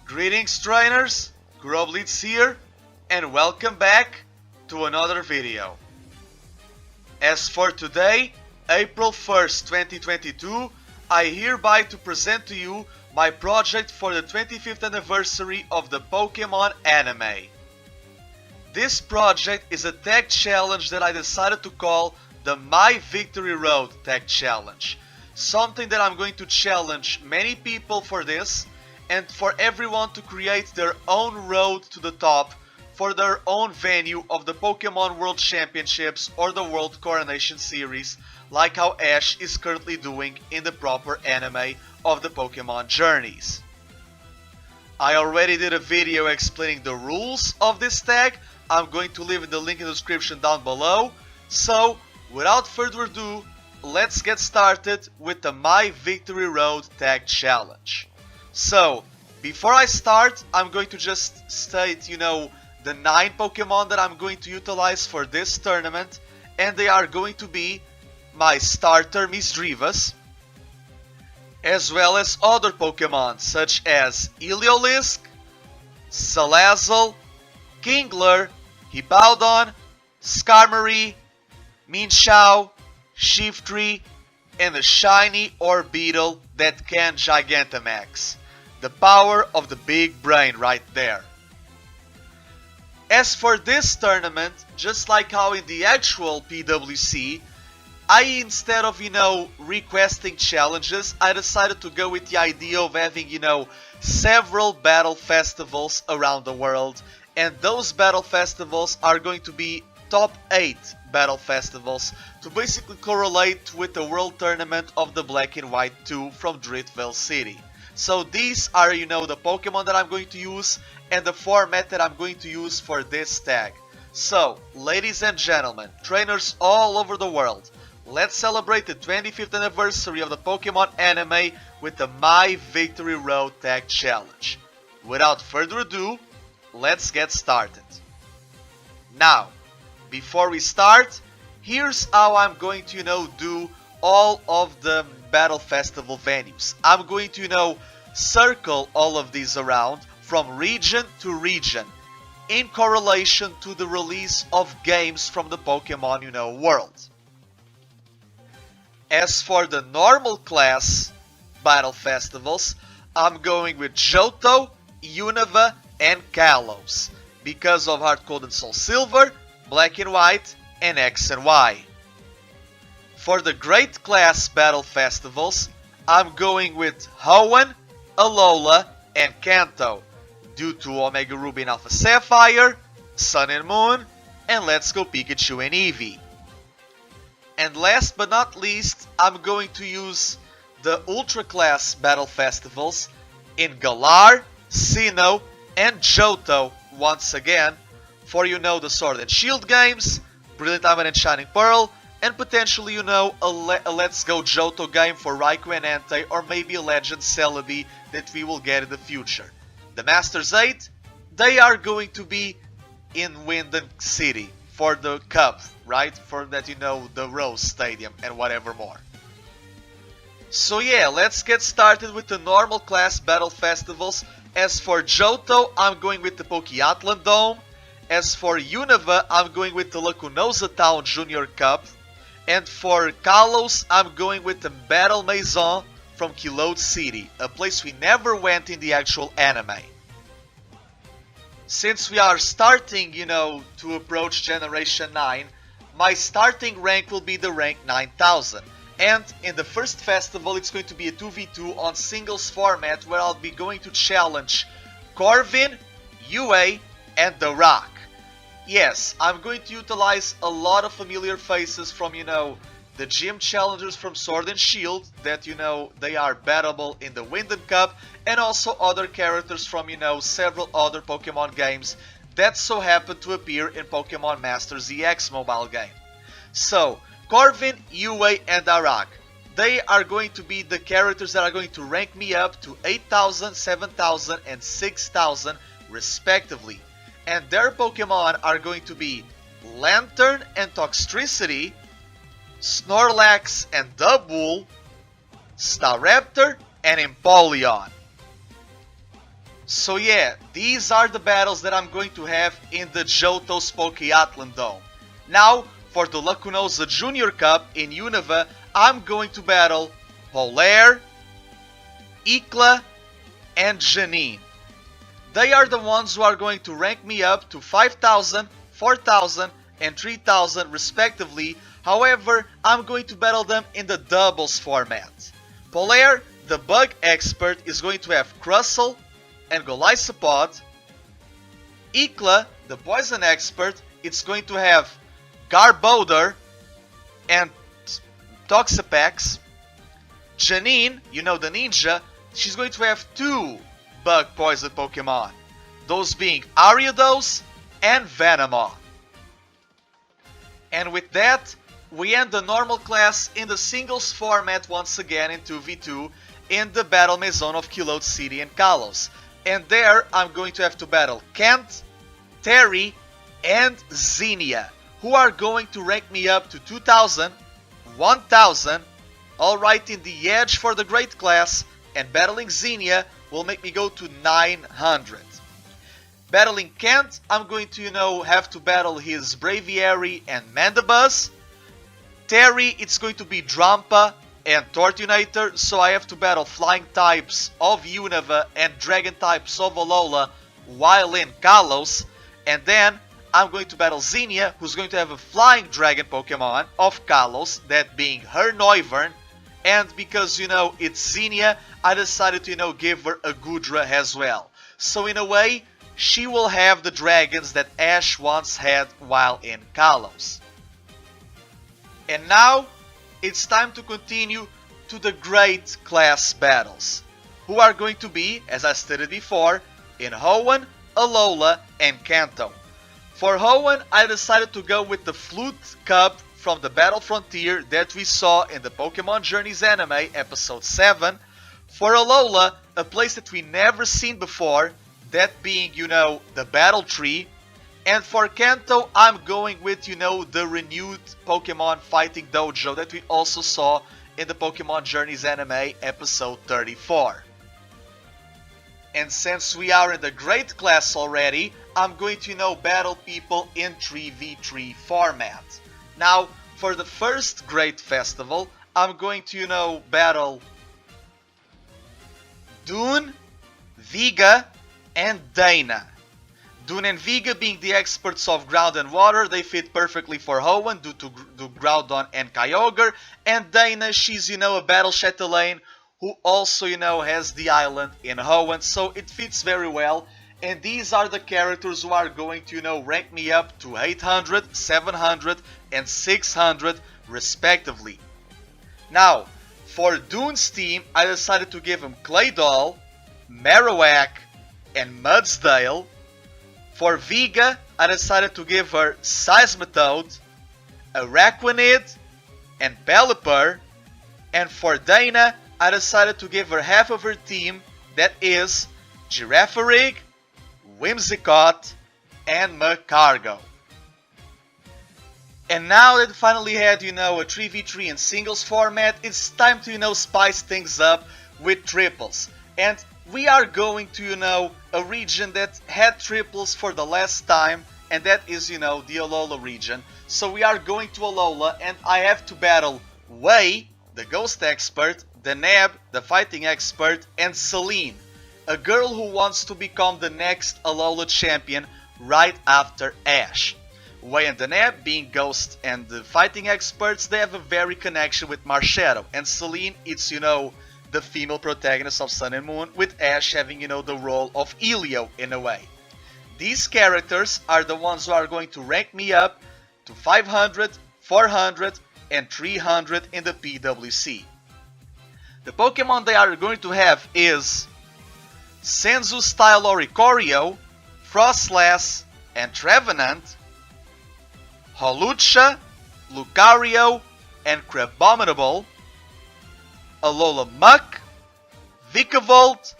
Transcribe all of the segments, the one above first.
Greetings trainers, Kuroblitz here, and welcome back to another video. As for today, April 1st, 2022, I hereby to present to you my project for the 25th anniversary of the Pokemon anime. This project is a tag challenge that I decided to call the My Victory Road Tag Challenge. Something that I'm going to challenge many people for this, and for everyone to create their own road to the top for their own venue of the Pokemon World Championships or the World Coronation Series, like how Ash is currently doing in the proper anime of the Pokemon Journeys. I already did a video explaining the rules of this tag. I'm going to leave the link in the description down below. So, without further ado, let's get started with the My Victory Road Tag Challenge. So, before I start, I'm going to just state, the 9 Pokemon that I'm going to utilize for this tournament, and they are going to be my starter Misdreavus, as well as other Pokemon such as Heliolisk, Salazzle, Kingler, Hippowdon, Skarmory, Minchao, Shiftry, and a shiny Orbeetle that can Gigantamax. The power of the big brain right there. As for this tournament, just like how in the actual PWC, instead of, requesting challenges, I decided to go with the idea of having, several battle festivals around the world. And those battle festivals are going to be top 8 battle festivals to basically correlate with the World Tournament of the Black and White 2 from Driftveil City. So these are, the Pokemon that I'm going to use and the format that I'm going to use for this tag. So, ladies and gentlemen, trainers all over the world, let's celebrate the 25th anniversary of the Pokemon anime with the My Victory Road Tag Challenge. Without further ado, let's get started. Now, before we start, here's how I'm going to, do all of the battle festival venues. I'm going to, circle all of these around from region to region in correlation to the release of games from the Pokemon, world. As for the normal class battle festivals, I'm going with Johto, Unova, and Kalos because of Heart Gold and Soul Silver, Black and White, and X and Y. For the Great Class Battle Festivals, I'm going with Hoenn, Alola, and Kanto, due to Omega Ruby and Alpha Sapphire, Sun and Moon, and Let's Go Pikachu and Eevee. And last but not least, I'm going to use the Ultra Class Battle Festivals in Galar, Sinnoh, and Johto once again, for the Sword and Shield games, Brilliant Diamond and Shining Pearl, and potentially, a Let's Go Johto game for Raikou and Entei, or maybe a Legend Celebi that we will get in the future. The Masters 8, they are going to be in Winden City for the Cup, right? For that, the Rose Stadium and whatever more. So yeah, let's get started with the normal class battle festivals. As for Johto, I'm going with the Pokéathlon Dome. As for Unova, I'm going with the Lacunosa Town Junior Cup. And for Kalos, I'm going with the Battle Maison from Kilode City, a place we never went in the actual anime. Since we are starting, to approach Generation 9, my starting rank will be the rank 9000. And in the first festival, it's going to be a 2v2 on singles format where I'll be going to challenge Corvin, UA, and The Rock. Yes, I'm going to utilize a lot of familiar faces from, the gym challengers from Sword and Shield that, they are battleable in the Winden Cup, and also other characters from, several other Pokemon games that so happen to appear in Pokemon Masters EX mobile game. So, Corvin, UA, and Arak, they are going to be the characters that are going to rank me up to 8000, 7000, and 6000 respectively. And their Pokemon are going to be Lantern and Toxtricity, Snorlax and Dubwool, Staraptor, and Empoleon. So yeah, these are the battles that I'm going to have in the Johto's Pokéathlon Dome. Now, for the Lacunosa Junior Cup in Unova, I'm going to battle Polaire, Ikla, and Janine. They are the ones who are going to rank me up to 5000, 4000, and 3000 respectively. However, I'm going to battle them in the doubles format. Polaire, the bug expert, is going to have Crustle and Golisopod. Ikla, the poison expert, it's going to have Garbodor and Toxapex. Janine, you know the ninja, she's going to have 2 bug poison Pokemon, those being Ariados and Venomoth. And with that, we end the normal class in the singles format once again in 2v2 in the Battle Maison of Kilote City and Kalos. And there I'm going to have to battle Kent, Terry, and Xenia, who are going to rank me up to 2000, 1000, alright in the edge for the great class, and battling Xenia will make me go to 900. Battling Kent, I'm going to, have to battle his Braviary and Mandibuzz. Terry, it's going to be Drampa and Tortunator, so I have to battle Flying types of Unova and Dragon types of Alola while in Kalos. And then I'm going to battle Xenia, who's going to have a Flying Dragon Pokemon of Kalos, that being her Noivern. And because, it's Xenia, I decided to, give her a Goodra as well. So in a way, she will have the dragons that Ash once had while in Kalos. And now, it's time to continue to the great class battles, who are going to be, as I stated before, in Hoenn, Alola, and Kanto. For Hoenn, I decided to go with the Flute Cup from the Battle Frontier that we saw in the Pokemon Journeys anime, episode 7. For Alola, a place that we never seen before, that being, the Battle Tree. And for Kanto, I'm going with, the renewed Pokemon Fighting Dojo that we also saw in the Pokemon Journeys anime, episode 34. And since we are in the Great Class already, I'm going to, battle people in 3v3 format. Now, for the first Great Festival, I'm going to, battle Dune, Viga, and Dana. Dune and Viga being the experts of ground and water, they fit perfectly for Hoenn due to Groudon and Kyogre. And Dana, she's, a Battle Chatelaine who also, has the island in Hoenn, so it fits very well. And these are the characters who are going to, rank me up to 800, 700, and 600 respectively. Now, for Dune's team, I decided to give him Claydol, Marowak, and Mudsdale. For Viga, I decided to give her Seismitoad, Araquanid, and Pelipper. And for Dana, I decided to give her half of her team, that is Girafarig, Whimsicott, and Magcargo. And now that we finally had, a 3v3 in singles format, it's time to, spice things up with triples. And we are going to, a region that had triples for the last time, and that is, the Alola region. So we are going to Alola, and I have to battle Wei, the Ghost Expert, Deneb, the Fighting Expert, and Celine, a girl who wants to become the next Alola champion right after Ash. Wei and Deneb, being Ghost and the Fighting Experts, they have a very connection with Marshadow, and Celine, it's, the female protagonist of Sun and Moon, with Ash having, the role of Elio in a way. These characters are the ones who are going to rank me up to 500, 400, and 300 in the PWC. The Pokemon they are going to have is Senzu Style Oricorio, Frostlass, and Trevenant, Holucha, Lucario, and Crabominable, Alola Muck, Vikavolt,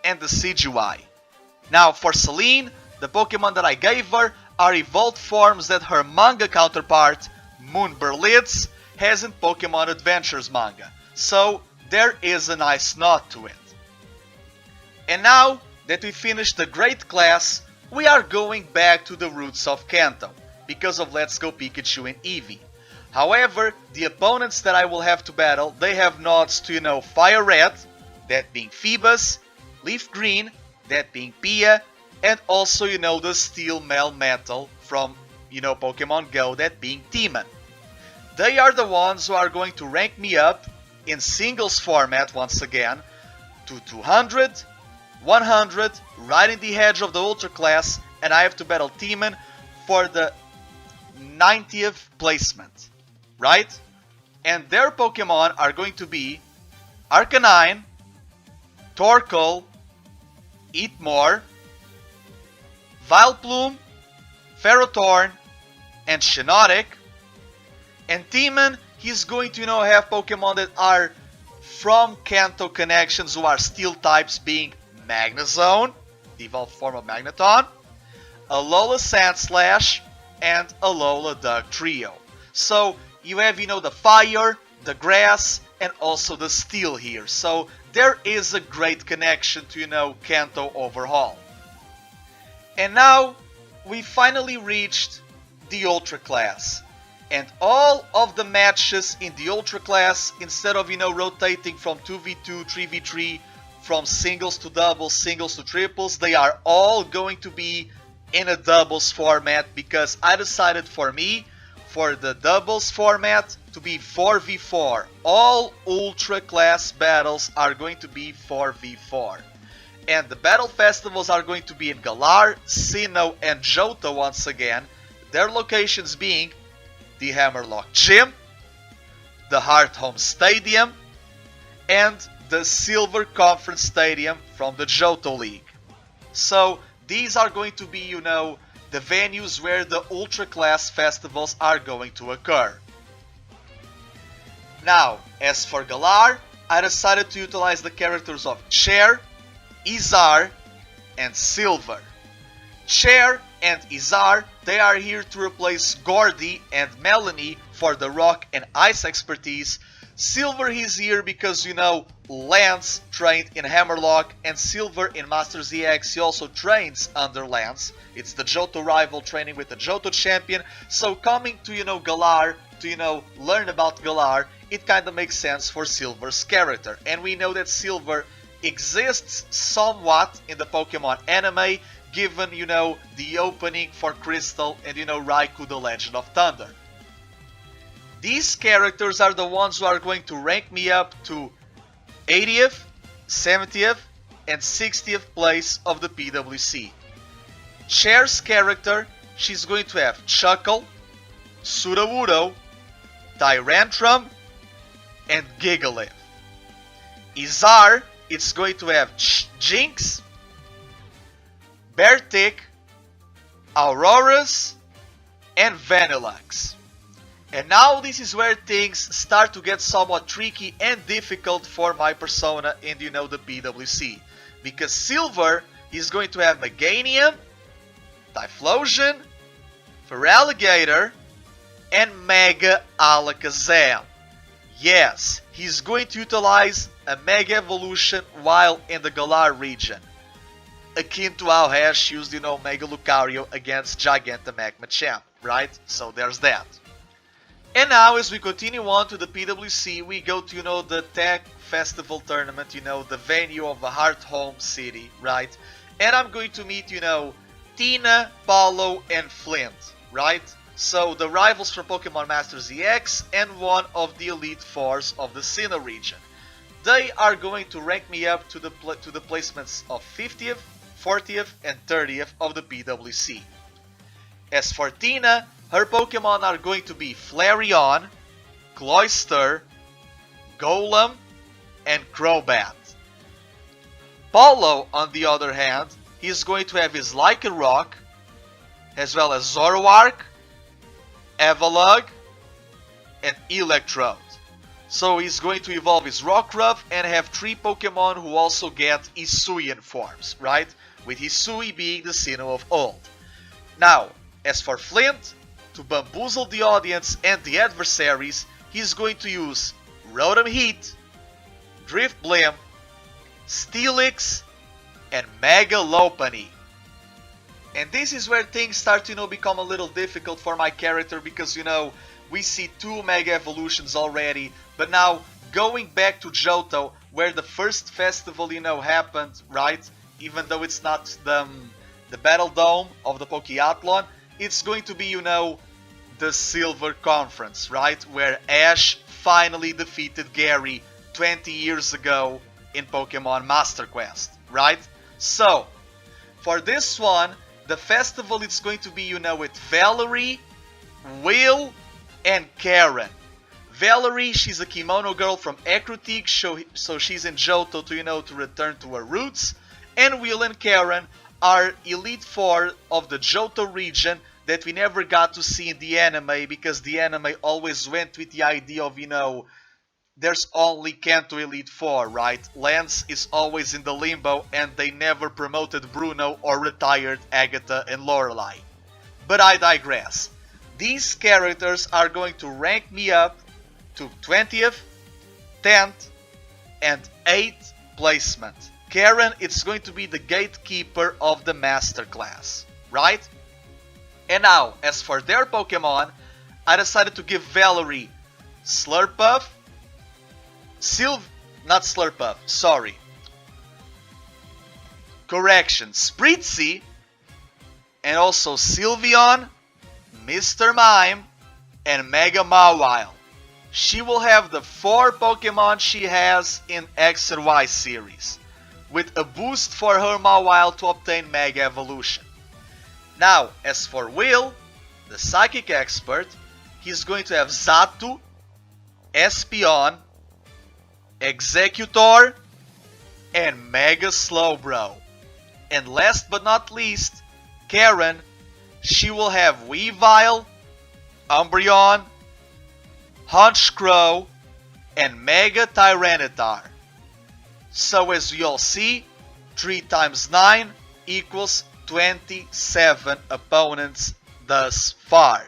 and the Decidueye. Now for Celine, the Pokemon that I gave her are evolved forms that her manga counterpart, Moon Berlitz, has in Pokemon Adventures manga. So there is a nice nod to it. And now that we finished the great class, we are going back to the roots of Kanto, because of Let's Go Pikachu and Eevee. However, the opponents that I will have to battle, they have nods to, Fire Red, that being Phoebus, Leaf Green, that being Pia, and also, the Steel Metal from, Pokemon Go, that being Timon. They are the ones who are going to rank me up in singles format once again to 200, 100, right in the edge of the Ultra class, and I have to battle Timon for the 90th placement, right? And their Pokemon are going to be Arcanine, Torkoal, Eatmore, Vileplume, Ferrothorn, and Shiinotic. And Timon, he's going to have Pokemon that are from Kanto connections who are Steel types, being Magnezone, the evolved form of Magneton, Alola Sandslash, and Alola Duck Trio. So you have the Fire, the Grass, and also the Steel here. So there is a great connection to Kanto overhaul. And now we finally reached the Ultra class. And all of the matches in the Ultra class, instead of rotating from 2v2, 3v3, from singles to doubles, singles to triples, they are all going to be in a doubles format, because I decided for the doubles format to be 4v4. All Ultra class battles are going to be 4v4. And the battle festivals are going to be in Galar, Sinnoh, and Johto once again, their locations being the Hammerlock Gym, the Heart Home Stadium, and the Silver Conference Stadium from the Johto League. So these are going to be, the venues where the Ultra class festivals are going to occur. Now, as for Galar, I decided to utilize the characters of Chair, Izar, and Silver. Chair and Izar, they are here to replace Gordy and Melanie for the rock and ice expertise. Silver is here because, Lance trained in Hammerlock, and Silver in Master ZX, he also trains under Lance. It's the Johto rival training with the Johto champion. So coming to, Galar, to, learn about Galar, it kinda makes sense for Silver's character. And we know that Silver exists somewhat in the Pokemon anime, given, the opening for Crystal and, Raikou the Legend of Thunder. These characters are the ones who are going to rank me up to 80th, 70th, and 60th place of the PWC. Chair's character, she's going to have Chuckle, Sudowoodo, Tyrantrum, and Gigalith. Izar, it's going to have Jinx, Beartic, Aurorus, and Vanilluxe. And now this is where things start to get somewhat tricky and difficult for my persona in the PWC. Because Silver is going to have Meganium, Typhlosion, Feraligatr, and Mega Alakazam. Yes, he's going to utilize a Mega Evolution while in the Galar region, akin to how Ash used, Mega Lucario against Gigantamax Machamp, right? So there's that. And now as we continue on to the PWC, we go to, the Tech Festival Tournament, the venue of the Heart Home City, right? And I'm going to meet, Tina, Paulo, and Flint, right? So the rivals from Pokemon Master ZX and one of the Elite Fours of the Sinnoh region. They are going to rank me up to the placements of 50th, 40th, and 30th of the PWC. As for Tina, her Pokemon are going to be Flareon, Cloyster, Golem, and Crobat. Paulo, on the other hand, he's going to have his Lycanroc, as well as Zoroark, Avalugg, and Electrode. So he's going to evolve his Rockruff and have 3 Pokemon who also get Hisuian forms, right? With Hisui being the Sinnoh of old. Now, as for Flint, to bamboozle the audience and the adversaries, he's going to use Rotom Heat, Drift Blim, Steelix, and Mega Lopunny. And this is where things start to become a little difficult for my character, because we see 2 Mega Evolutions already, but now going back to Johto, where the first festival happened, right? Even though it's not the Battle Dome of the Pokéathlon, it's going to be the Silver Conference, right? Where Ash finally defeated Gary 20 years ago in Pokemon Master Quest, right? So, for this one, the festival is going to be, with Valerie, Will, and Karen. Valerie, she's a kimono girl from Ecruteak, so she's in Johto to return to her roots. And Will and Karen are Elite Four of the Johto region that we never got to see in the anime, because the anime always went with the idea of, there's only Kanto Elite Four, right? Lance is always in the limbo, and they never promoted Bruno or retired Agatha and Lorelei. But I digress. These characters are going to rank me up to 20th, 10th, and 8th placement. Karen, it's going to be the gatekeeper of the Master Class, right? And now, as for their Pokemon, I decided to give Valerie Slurpuff, Spritzy, and also Sylveon, Mr. Mime, and Mega Mawile. She will have the 4 Pokemon she has in X and Y series, with a boost for her Mawile to obtain Mega Evolution. Now, as for Will, the Psychic Expert, he's going to have Xatu, Espeon, Executor, and Mega Slowbro. And last but not least, Karen, she will have Weavile, Umbreon, Honchkrow, and Mega Tyranitar. So as we all see, 3 times 9 equals 27 opponents thus far.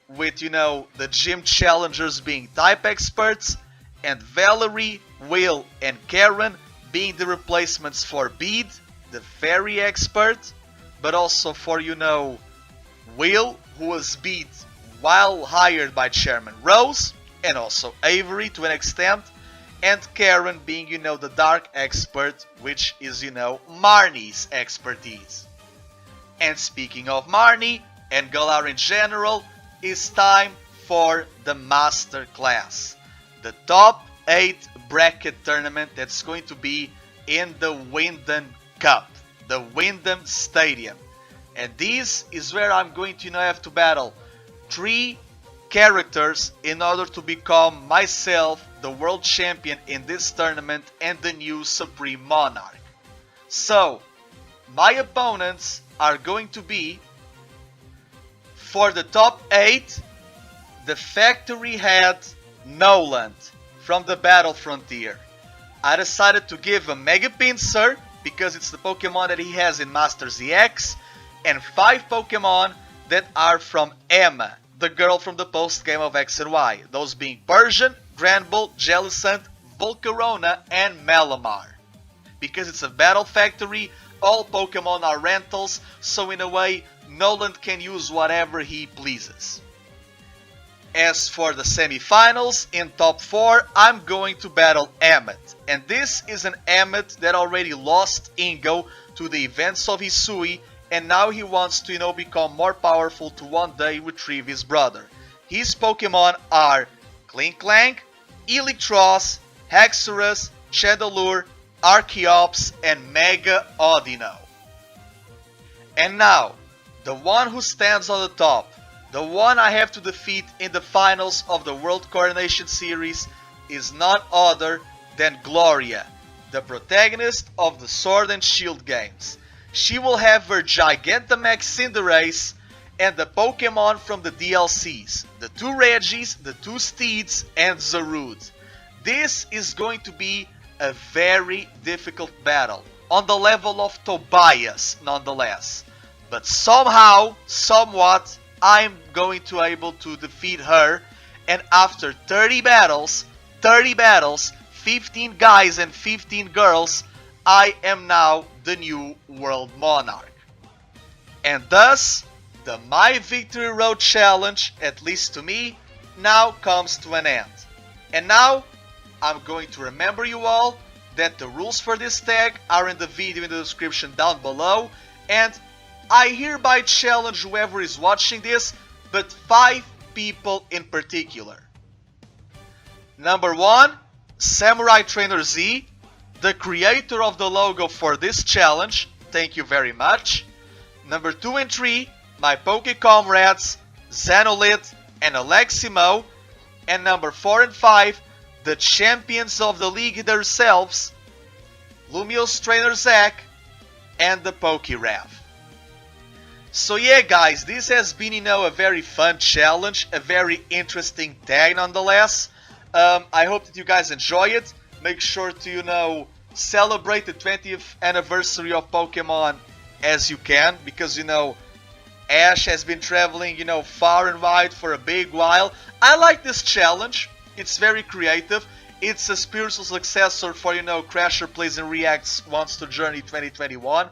With, the gym challengers being type experts, and Valerie, Will, and Karen being the replacements for Bede, the fairy expert, but also for, Will, who was Bede while hired by Chairman Rose, and also Avery to an extent, and Karen being, the dark expert, which is, Marnie's expertise. And speaking of Marnie, and Galar in general, it's time for the Master Class. The top 8 bracket tournament that's going to be in the Wyndham Cup, the Wyndham Stadium. And this is where I'm going to have to battle 3 characters in order to become myself the world champion in this tournament and the new Supreme Monarch. So, my opponents are going to be, for the top 8, the Factory Head Noland from the Battle Frontier. I decided to give a Mega Pinsir because it's the Pokemon that he has in Master ZX, and 5 Pokemon that are from Emma, the girl from the post game of X and Y, those being Persian, Granbull, Jellicent, Volcarona, and Malamar. Because it's a battle factory, all Pokemon are rentals, so in a way, Noland can use whatever he pleases. As for the semifinals, in top 4, I'm going to battle Emmet. And this is an Emmet that already lost Ingo to the events of Hisui, and now he wants to, become more powerful to one day retrieve his brother. His Pokemon are Klinklang, Eelektross, Haxorus, Chedalure, Archeops, and Mega Audino. And now, the one who stands on the top, the one I have to defeat in the finals of the World Coronation Series, is none other than Gloria, the protagonist of the Sword and Shield games. She will have her Gigantamax Cinderace and the Pokemon from the DLCs, the 2 Regis, the 2 Steeds, and Zarude. This is going to be a very difficult battle, on the level of Tobias nonetheless. But somehow, somewhat, I'm going to able to defeat her, and after 30 battles, 15 guys and 15 girls, I am now the new World Monarch. And thus, the My Victory Road challenge, at least to me, now comes to an end. And now, I'm going to remember you all that the rules for this tag are in the video in the description down below, and I hereby challenge whoever is watching this, but 5 people in particular. Number 1, Samurai Trainer Z, the creator of the logo for this challenge, thank you very much. Number 2 and 3, my Poké comrades, Xenolit and Aleximo. And number 4 and 5, the champions of the league themselves, Lumio's Trainer Zack and the Pokérev. So yeah guys, this has been, a very fun challenge, a very interesting tag nonetheless. I hope that you guys enjoy it. Make sure to, celebrate the 20th anniversary of Pokemon as you can, because, Ash has been traveling, far and wide for a big while. I like this challenge. It's very creative. It's a spiritual successor for, Crasher Plays and Reacts Monster Journey 2021.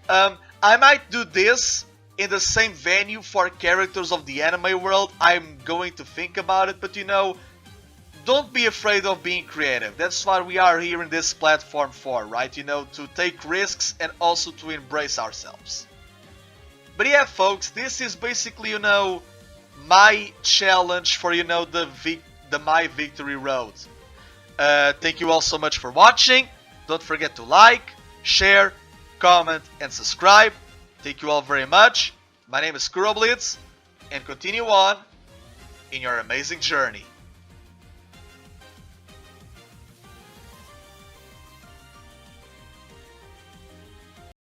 I might do this in the same venue for characters of the anime world. I'm going to think about it, but don't be afraid of being creative. That's what we are here in this platform for, right? To take risks and also to embrace ourselves. But yeah, folks, this is basically, my challenge for, the My Victory Road. Thank you all so much for watching. Don't forget to like, share, comment, and subscribe. Thank you all very much. My name is Kuroblitz, and continue on in your amazing journey.